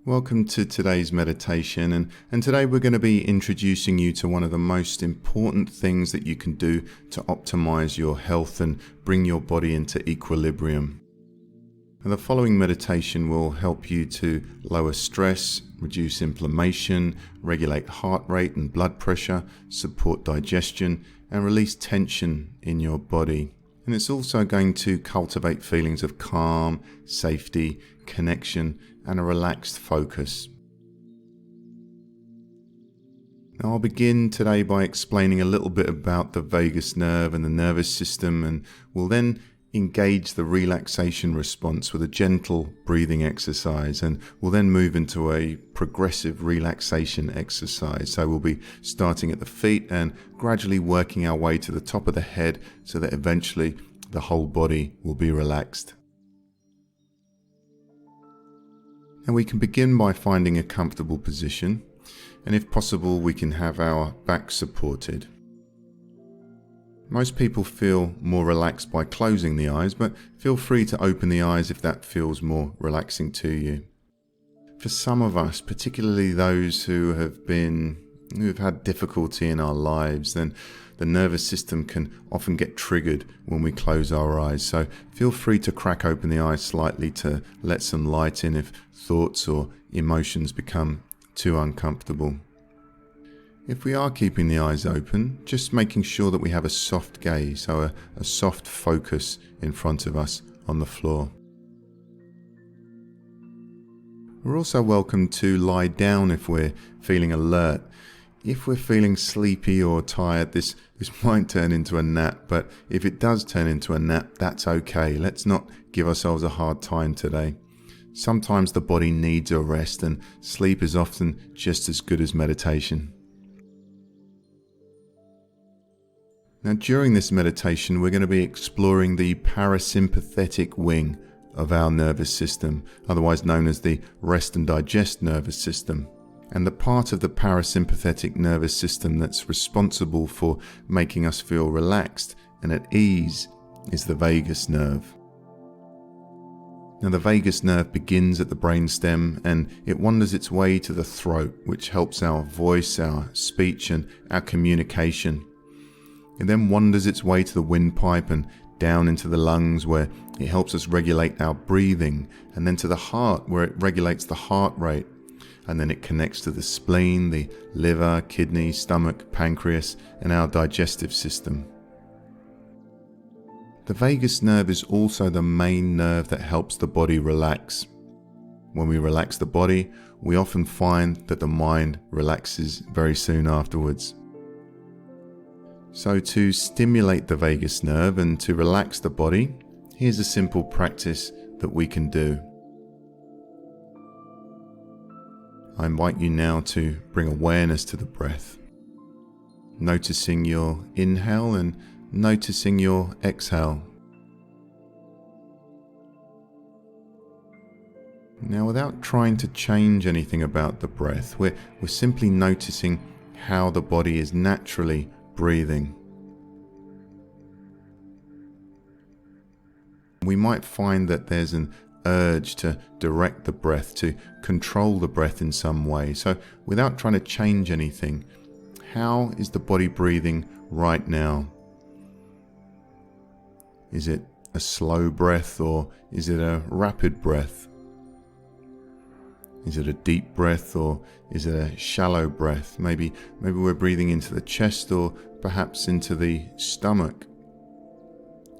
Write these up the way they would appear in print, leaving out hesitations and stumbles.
Welcome to today's meditation, and today we're going to be introducing you to one of the most important things that you can do to optimize your health and bring your body into equilibrium. And the following meditation will help you to lower stress, reduce inflammation, regulate heart rate and blood pressure, support digestion, and release tension in your body. And it's also going to cultivate feelings of calm, safety, connection, and a relaxed focus. Now I'll begin today by explaining a little bit about the vagus nerve and the nervous system, and we'll then engage the relaxation response with a gentle breathing exercise, and we'll then move into a progressive relaxation exercise. So we'll be starting at the feet and gradually working our way to the top of the head so that eventually the whole body will be relaxed. And we can begin by finding a comfortable position, and if possible we can have our back supported. Most people feel more relaxed by closing the eyes, but feel free to open the eyes if that feels more relaxing to you. For some of us, particularly those who have had difficulty in our lives, then the nervous system can often get triggered when we close our eyes. So feel free to crack open the eyes slightly to let some light in if thoughts or emotions become too uncomfortable. If we are keeping the eyes open, just making sure that we have a soft gaze, so a soft focus in front of us on the floor. We're also welcome to lie down if we're feeling alert. If we're feeling sleepy or tired, this might turn into a nap, but if it does turn into a nap, that's okay. Let's not give ourselves a hard time today. Sometimes the body needs a rest, and sleep is often just as good as meditation. Now, during this meditation, we're going to be exploring the parasympathetic wing of our nervous system, otherwise known as the rest and digest nervous system. And the part of the parasympathetic nervous system that's responsible for making us feel relaxed and at ease is the vagus nerve. Now, the vagus nerve begins at the brainstem and it wanders its way to the throat, which helps our voice, our speech, and our communication. It then wanders its way to the windpipe and down into the lungs, where it helps us regulate our breathing, and then to the heart, where it regulates the heart rate. And then it connects to the spleen, the liver, kidney, stomach, pancreas, and our digestive system. The vagus nerve is also the main nerve that helps the body relax. When we relax the body, we often find that the mind relaxes very soon afterwards. So to stimulate the vagus nerve and to relax the body, here's a simple practice that we can do. I invite you now to bring awareness to the breath, noticing your inhale and noticing your exhale. Now, without trying to change anything about the breath, we're simply noticing how the body is naturally breathing. We might find that there's an urge to direct the breath, to control the breath in some way. So without trying to change anything, how is the body breathing right now? Is it a slow breath or is it a rapid breath? Is it a deep breath or is it a shallow breath? Maybe we're breathing into the chest or perhaps into the stomach.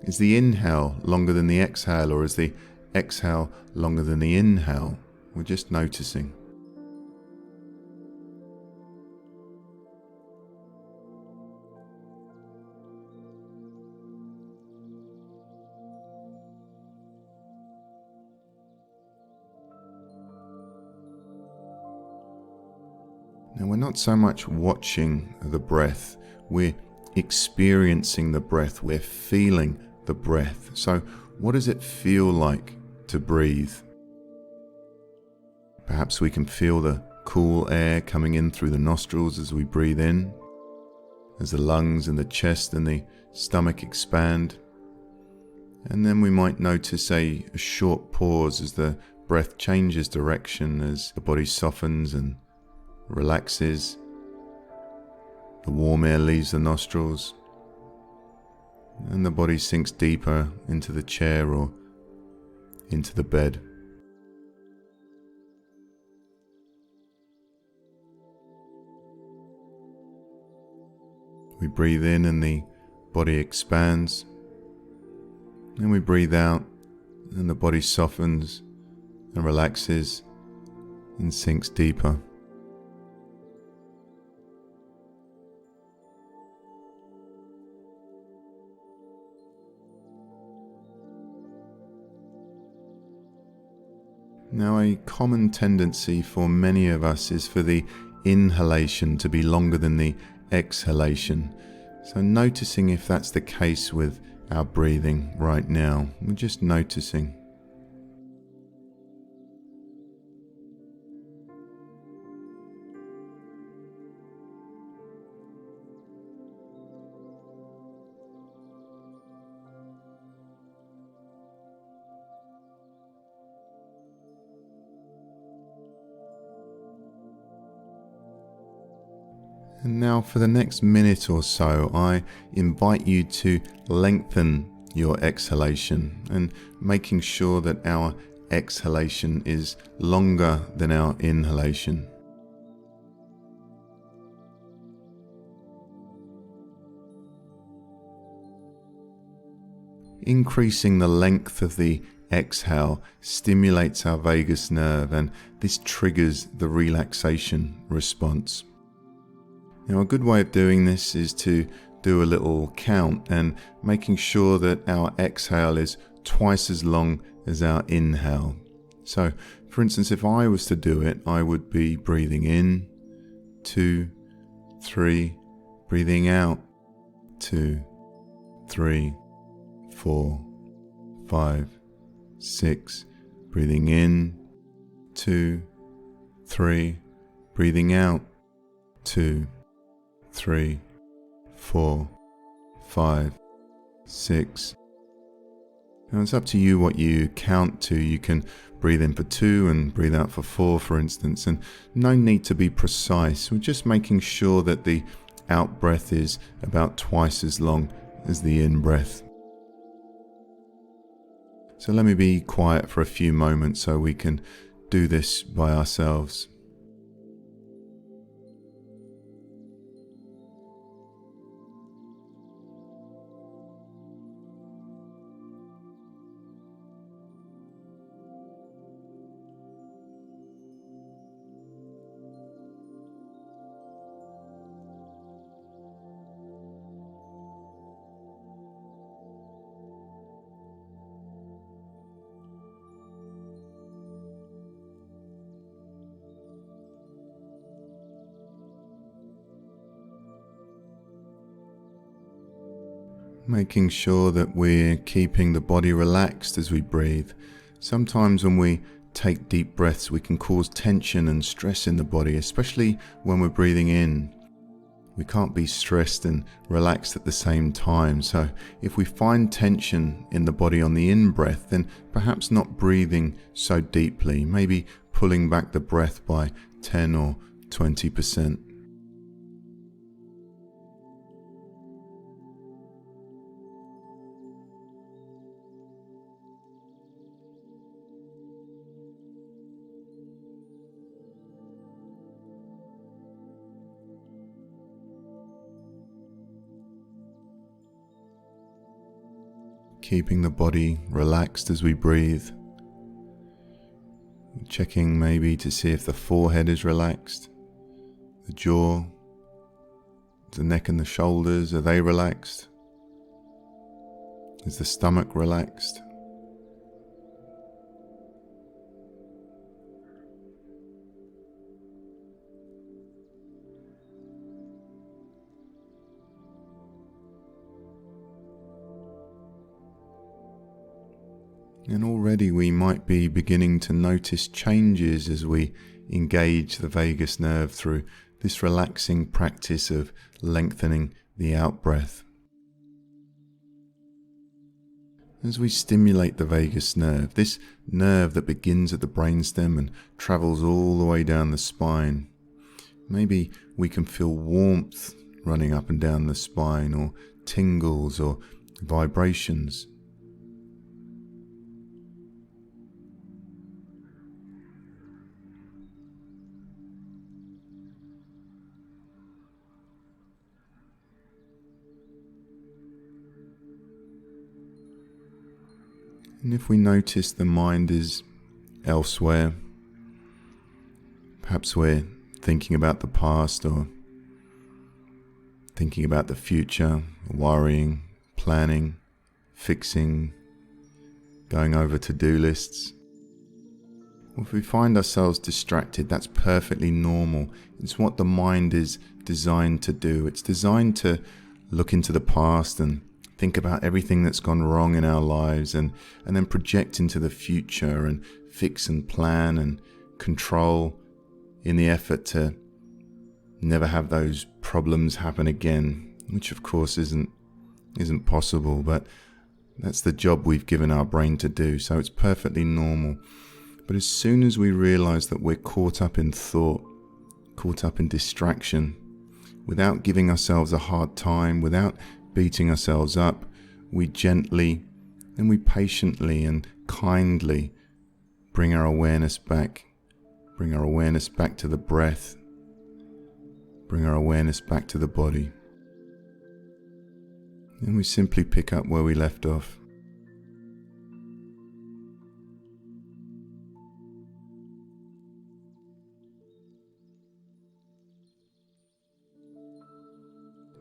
Is the inhale longer than the exhale, or is the exhale longer than the inhale? We're just noticing. Now, we're not so much watching the breath, we're experiencing the breath, we're feeling the breath. So what does it feel like to breathe? Perhaps we can feel the cool air coming in through the nostrils as we breathe in, as the lungs and the chest and the stomach expand. And then we might notice a short pause as the breath changes direction as the body softens and relaxes. The warm air leaves the nostrils, and the body sinks deeper into the chair or into the bed. We breathe in and the body expands, and we breathe out and the body softens and relaxes and sinks deeper. Now, a common tendency for many of us is for the inhalation to be longer than the exhalation. So noticing if that's the case with our breathing right now. We're just noticing. And now for the next minute or so, I invite you to lengthen your exhalation and making sure that our exhalation is longer than our inhalation. Increasing the length of the exhale stimulates our vagus nerve, and this triggers the relaxation response. Now, a good way of doing this is to do a little count and making sure that our exhale is twice as long as our inhale. So, for instance, if I was to do it, I would be breathing in, 2, 3, breathing out, 2, 3, 4, 5, 6, breathing in, 2, 3, breathing out, 2, 3, 4, 5, 6. Now it's up to you what you count to. You can breathe in for 2 and breathe out for 4, for instance, and no need to be precise. We're just making sure that the out breath is about twice as long as the in breath. So let me be quiet for a few moments so we can do this by ourselves. Making sure that we're keeping the body relaxed as we breathe. Sometimes when we take deep breaths, we can cause tension and stress in the body, especially when we're breathing in. We can't be stressed and relaxed at the same time. So if we find tension in the body on the in-breath, then perhaps not breathing so deeply, maybe pulling back the breath by 10 or 20%. Keeping the body relaxed as we breathe. Checking maybe to see if the forehead is relaxed, the jaw, the neck and the shoulders, are they relaxed? Is the stomach relaxed? And already we might be beginning to notice changes as we engage the vagus nerve through this relaxing practice of lengthening the out-breath. As we stimulate the vagus nerve, this nerve that begins at the brainstem and travels all the way down the spine, maybe we can feel warmth running up and down the spine, or tingles or vibrations. And if we notice the mind is elsewhere, perhaps we're thinking about the past or thinking about the future, worrying, planning, fixing, going over to-do lists. Well, if we find ourselves distracted, that's perfectly normal. It's what the mind is designed to do. It's designed to look into the past and think about everything that's gone wrong in our lives and then project into the future and fix and plan and control in the effort to never have those problems happen again, which of course isn't possible, but that's the job we've given our brain to do, so it's perfectly normal. But as soon as we realize that we're caught up in thought, caught up in distraction, without giving ourselves a hard time, without beating ourselves up, we gently and we patiently and kindly bring our awareness back to the breath, bring our awareness back to the body. And we simply pick up where we left off.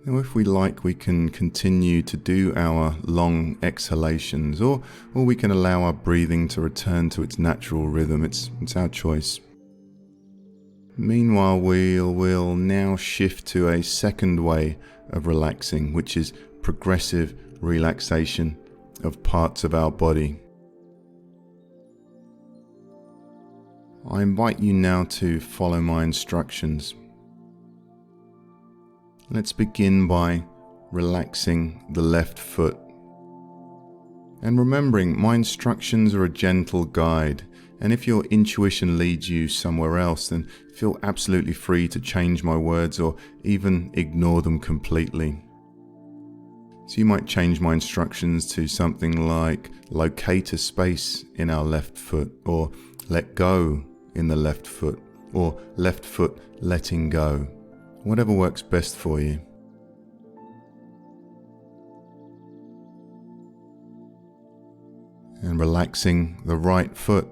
Now, if we like, we can continue to do our long exhalations, or we can allow our breathing to return to its natural rhythm. It's our choice. Meanwhile, we'll now shift to a second way of relaxing, which is progressive relaxation of parts of our body. I invite you now to follow my instructions. Let's begin by relaxing the left foot. And remembering, my instructions are a gentle guide, and if your intuition leads you somewhere else, then feel absolutely free to change my words or even ignore them completely. So you might change my instructions to something like locate a space in our left foot, or let go in the left foot, or left foot letting go. Whatever works best for you. And relaxing the right foot.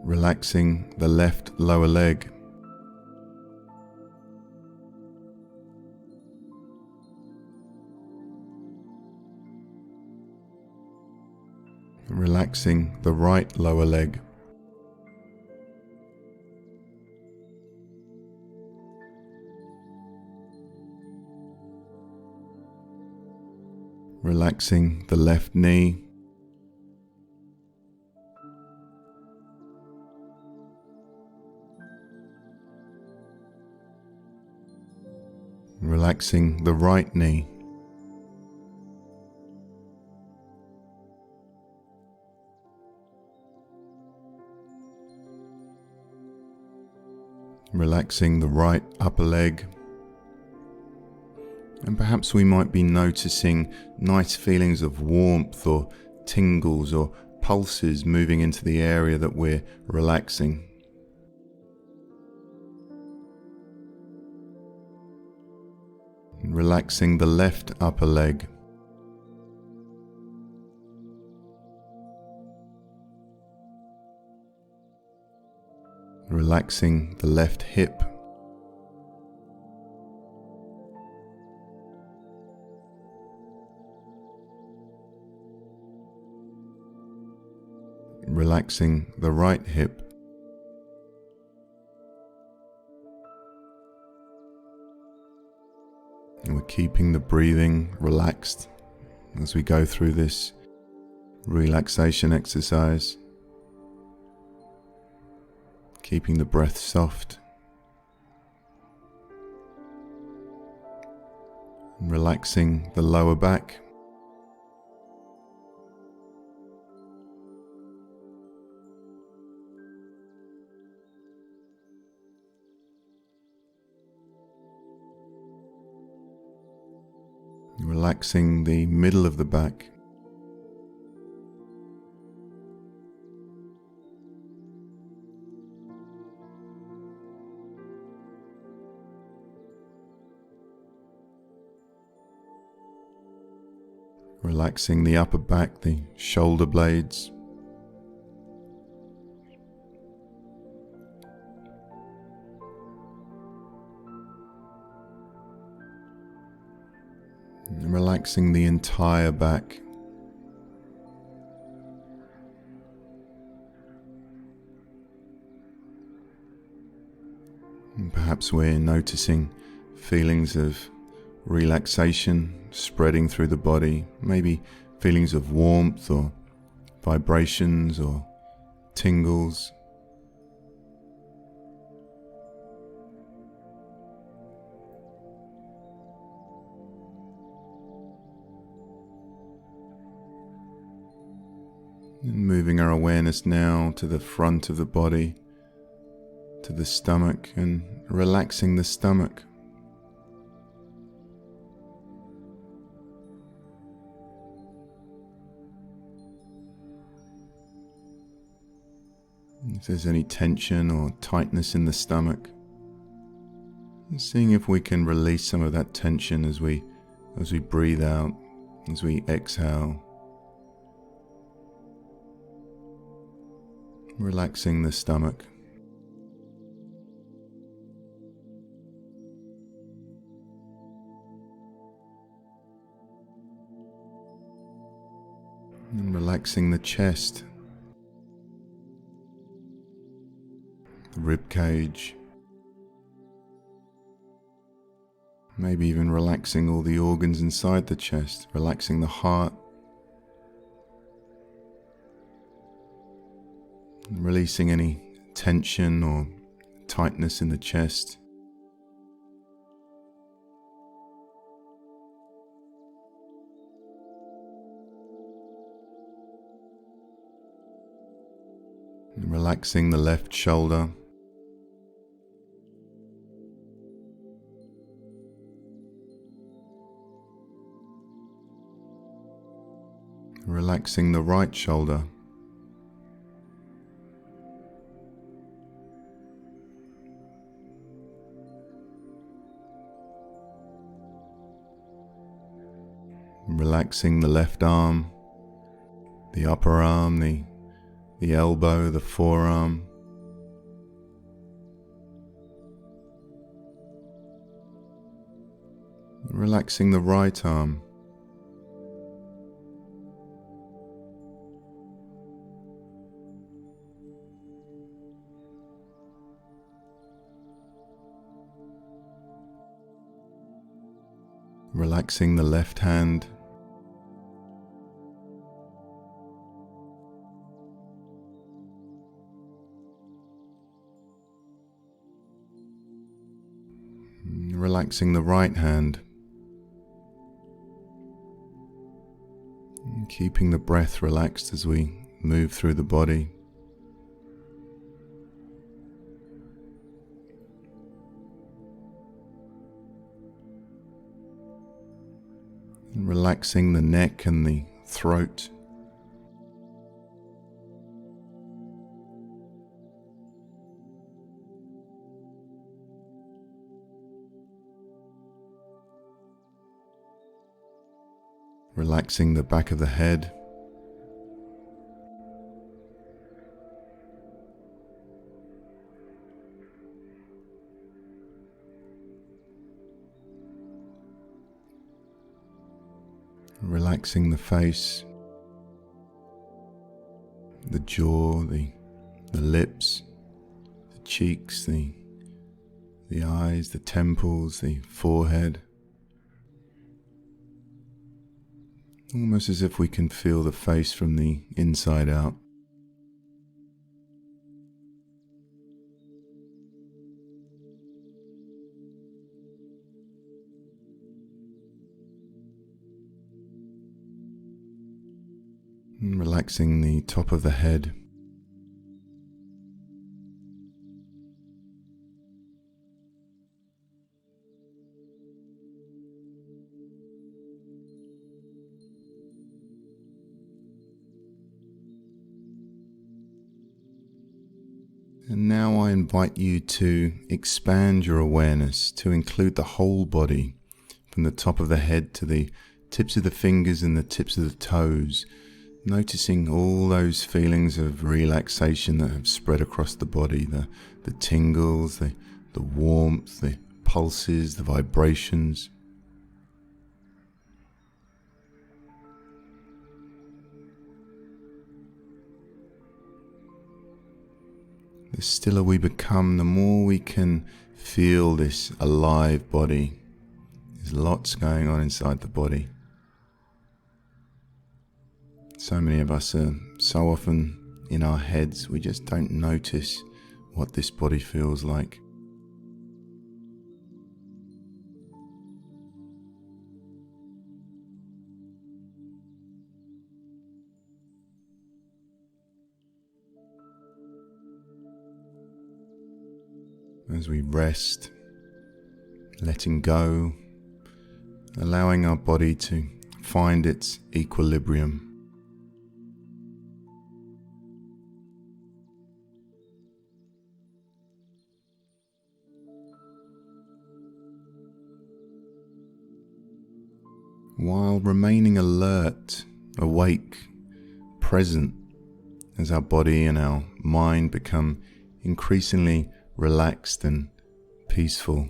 Relaxing the left lower leg. Relaxing the right lower leg. Relaxing the left knee. Relaxing the right knee. Relaxing the right upper leg. And perhaps we might be noticing nice feelings of warmth or tingles or pulses moving into the area that we're relaxing. Relaxing the left upper leg. Relaxing the left hip. Relaxing the right hip. And we're keeping the breathing relaxed as we go through this relaxation exercise. keeping the breath soft. And relaxing the lower back. Relaxing the middle of the back. Relaxing the upper back, the shoulder blades. And relaxing the entire back. And perhaps we're noticing feelings of relaxation spreading through the body, maybe feelings of warmth or vibrations or tingles. And moving our awareness now to the front of the body, to the stomach, and relaxing the stomach. If there's any tension or tightness in the stomach, and seeing if we can release some of that tension as we breathe out, as we exhale. Relaxing the stomach. And relaxing the chest, the rib cage, maybe even relaxing all the organs inside the chest, relaxing the heart, and releasing any tension or tightness in the chest. And relaxing the left shoulder. Relaxing the right shoulder. Relaxing the left arm, the upper arm, the elbow, the forearm. Relaxing the right arm. Relaxing the left hand. Relaxing the right hand. And keeping the breath relaxed as we move through the body. And relaxing the neck and the throat. Relaxing the back of the head. Relaxing the face, the jaw, the lips, the cheeks, the eyes, the temples, the forehead. Almost as if we can feel the face from the inside out. And relaxing the top of the head. And now I invite you to expand your awareness to include the whole body, from the top of the head to the tips of the fingers and the tips of the toes, noticing all those feelings of relaxation that have spread across the body, the tingles, the warmth, the pulses, the vibrations. The stiller we become, the more we can feel this alive body. There's lots going on inside the body. So many of us are so often in our heads, we just don't notice what this body feels like. As we rest, letting go, allowing our body to find its equilibrium. While remaining alert, awake, present, as our body and our mind become increasingly relaxed and peaceful.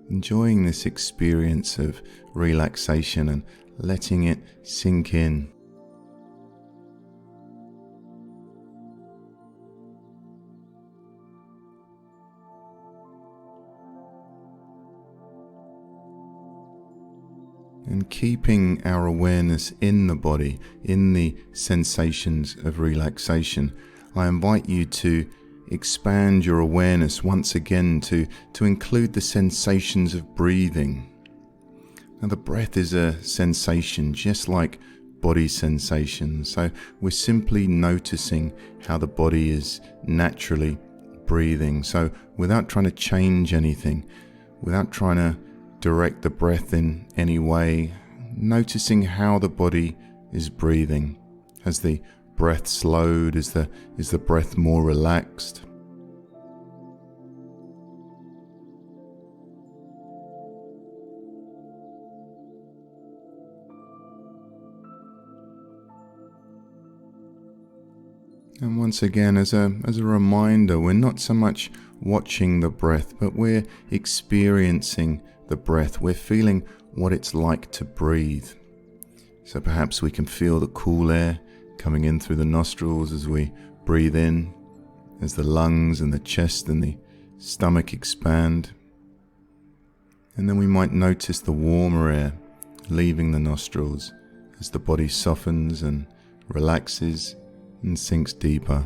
Enjoying this experience of relaxation and letting it sink in. And keeping our awareness in the body, in the sensations of relaxation, I invite you to expand your awareness once again to include the sensations of breathing. Now the breath is a sensation just like body sensations, so we're simply noticing how the body is naturally breathing. So without trying to change anything, without trying to direct the breath in any way, noticing how the body is breathing. Has the breath slowed? Is the breath more relaxed? And once again, as a reminder, we're not so much watching the breath, but we're experiencing the breath. We're feeling what it's like to breathe. So perhaps we can feel the cool air coming in through the nostrils as we breathe in, as the lungs and the chest and the stomach expand. And then we might notice the warmer air leaving the nostrils as the body softens and relaxes and sinks deeper.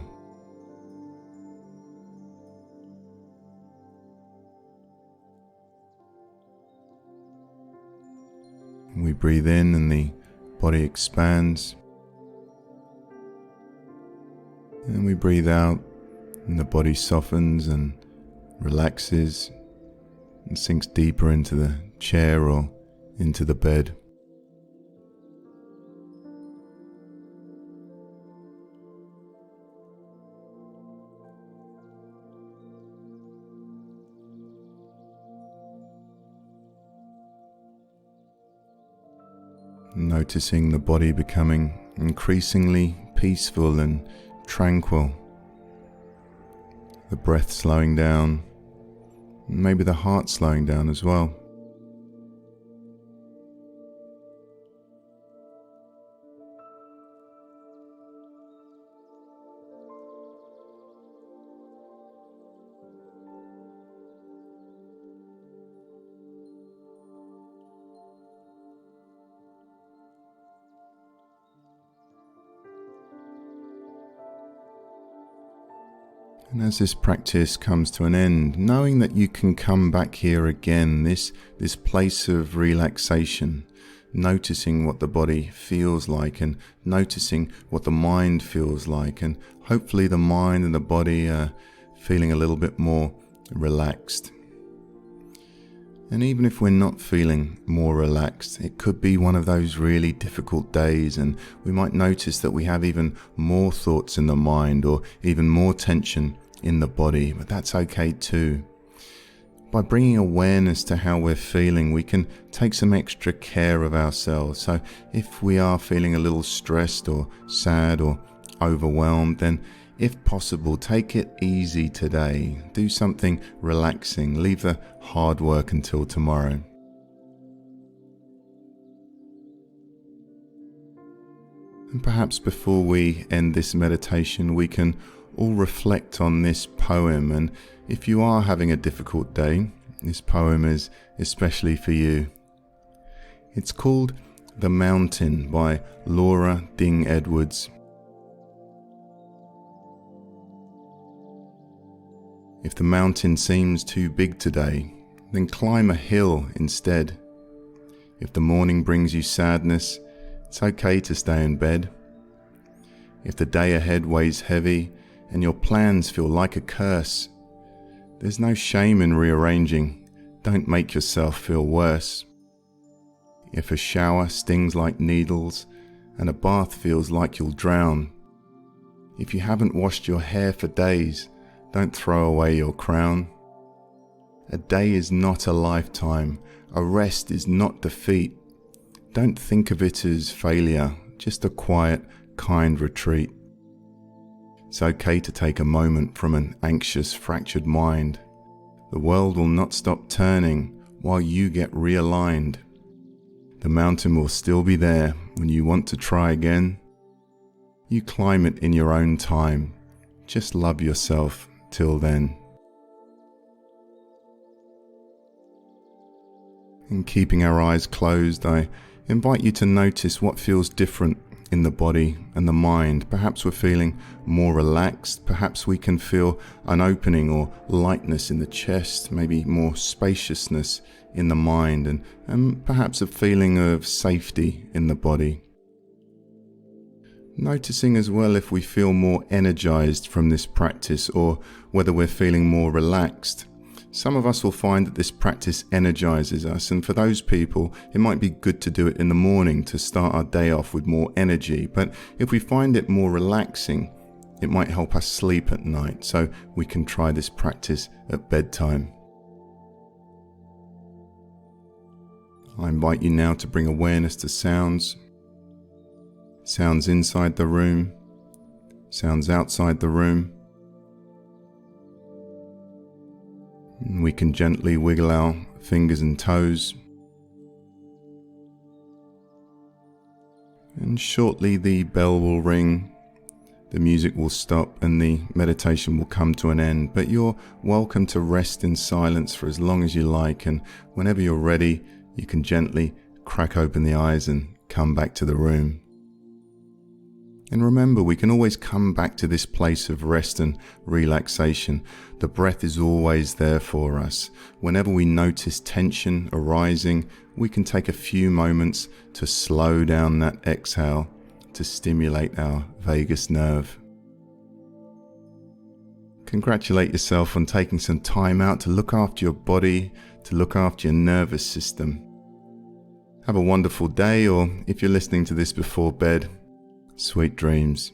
We breathe in and the body expands. And we breathe out and the body softens and relaxes and sinks deeper into the chair or into the bed. Noticing the body becoming increasingly peaceful and tranquil. The breath slowing down, maybe the heart slowing down as well. And as this practice comes to an end, knowing that you can come back here again, this place of relaxation, noticing what the body feels like and noticing what the mind feels like, and hopefully the mind and the body are feeling a little bit more relaxed. And even if we're not feeling more relaxed, it could be one of those really difficult days, and we might notice that we have even more thoughts in the mind or even more tension in the body, but that's okay too. By bringing awareness to how we're feeling, we can take some extra care of ourselves. So if we are feeling a little stressed or sad or overwhelmed, then if possible, take it easy today. Do something relaxing. Leave the hard work until tomorrow. And perhaps before we end this meditation, we can all reflect on this poem. And if you are having a difficult day, this poem is especially for you. It's called The Mountain by Laura Ding Edwards. If the mountain seems too big today, then climb a hill instead. If the morning brings you sadness, it's okay to stay in bed. If the day ahead weighs heavy and your plans feel like a curse, there's no shame in rearranging. Don't make yourself feel worse. If a shower stings like needles and a bath feels like you'll drown, if you haven't washed your hair for days, don't throw away your crown. A day is not a lifetime. A rest is not defeat. Don't think of it as failure, just a quiet, kind retreat. It's okay to take a moment from an anxious, fractured mind. The world will not stop turning while you get realigned. The mountain will still be there when you want to try again. You climb it in your own time. Just love yourself till then. And keeping our eyes closed, I invite you to notice what feels different in the body and the mind. Perhaps we're feeling more relaxed. Perhaps we can feel an opening or lightness in the chest, maybe more spaciousness in the mind, and perhaps a feeling of safety in the body. Noticing as well if we feel more energized from this practice or whether we're feeling more relaxed. Some of us will find that this practice energizes us, and for those people it might be good to do it in the morning to start our day off with more energy. But if we find it more relaxing, it might help us sleep at night, so we can try this practice at bedtime. I invite you now to bring awareness to sounds. Sounds inside the room, sounds outside the room. And we can gently wiggle our fingers and toes. And shortly the bell will ring, the music will stop, and the meditation will come to an end. But you're welcome to rest in silence for as long as you like, and whenever you're ready, you can gently crack open the eyes and come back to the room. And remember, we can always come back to this place of rest and relaxation. The breath is always there for us. Whenever we notice tension arising, we can take a few moments to slow down that exhale to stimulate our vagus nerve. Congratulate yourself on taking some time out to look after your body, to look after your nervous system. Have a wonderful day, or if you're listening to this before bed, sweet dreams.